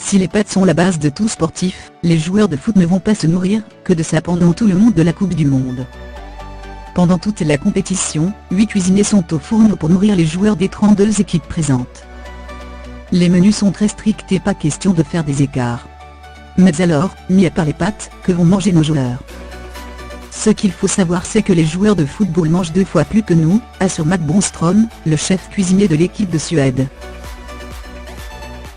Si les pâtes sont la base de tout sportif, les joueurs de foot ne vont pas se nourrir que de ça pendant tout le monde de la Coupe du Monde. Pendant toute la compétition, 8 cuisiniers sont au fourneau pour nourrir les joueurs des 32 équipes présentes. Les menus sont très stricts et pas question de faire des écarts. Mais alors, mis à part les pâtes, que vont manger nos joueurs? Ce qu'il faut savoir, c'est que les joueurs de football mangent 2 fois plus que nous, assure Matt Bronström, le chef cuisinier de l'équipe de Suède.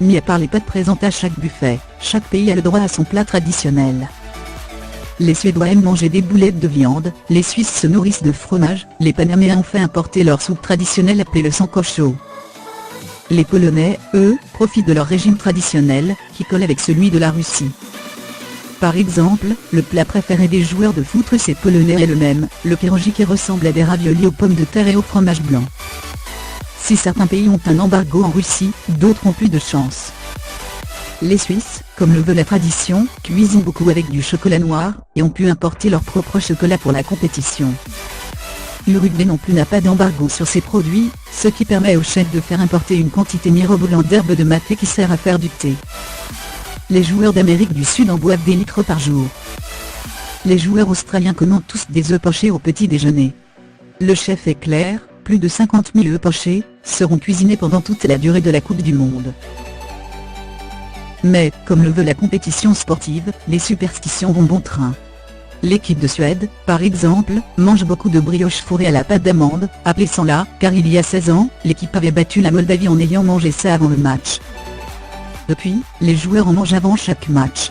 Mis à part les pâtes présentes à chaque buffet, chaque pays a le droit à son plat traditionnel. Les Suédois aiment manger des boulettes de viande, les Suisses se nourrissent de fromage, les Panaméens ont fait importer leur soupe traditionnelle appelée le sancocho. Les Polonais, eux, profitent de leur régime traditionnel, qui colle avec celui de la Russie. Par exemple, le plat préféré des joueurs de foot russes et polonais est le même, le pierogi qui ressemble à des raviolis aux pommes de terre et au fromage blanc. Si certains pays ont un embargo en Russie, d'autres ont plus de chance. Les Suisses, comme le veut la tradition, cuisinent beaucoup avec du chocolat noir, et ont pu importer leur propre chocolat pour la compétition. L'Uruguay non plus n'a pas d'embargo sur ses produits, ce qui permet aux chefs de faire importer une quantité mirobolante d'herbe de maté qui sert à faire du thé. Les joueurs d'Amérique du Sud en boivent des litres par jour. Les joueurs australiens commandent tous des œufs pochés au petit déjeuner. Le chef est clair, plus de 50 000 œufs pochés seront cuisinés pendant toute la durée de la Coupe du Monde. Mais, comme le veut la compétition sportive, les superstitions vont bon train. L'équipe de Suède, par exemple, mange beaucoup de brioches fourrées à la pâte d'amande, appelée sanla, car il y a 16 ans, l'équipe avait battu la Moldavie en ayant mangé ça avant le match. Depuis, les joueurs en mangent avant chaque match.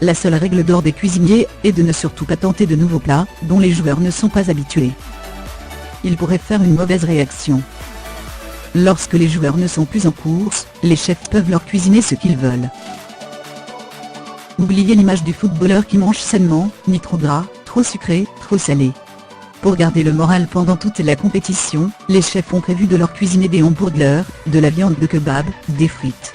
La seule règle d'or des cuisiniers est de ne surtout pas tenter de nouveaux plats, dont les joueurs ne sont pas habitués. Ils pourraient faire une mauvaise réaction. Lorsque les joueurs ne sont plus en course, les chefs peuvent leur cuisiner ce qu'ils veulent. Oubliez l'image du footballeur qui mange sainement, ni trop gras, trop sucré, trop salé. Pour garder le moral pendant toute la compétition, les chefs ont prévu de leur cuisiner des hamburgers, de la viande de kebab, des frites.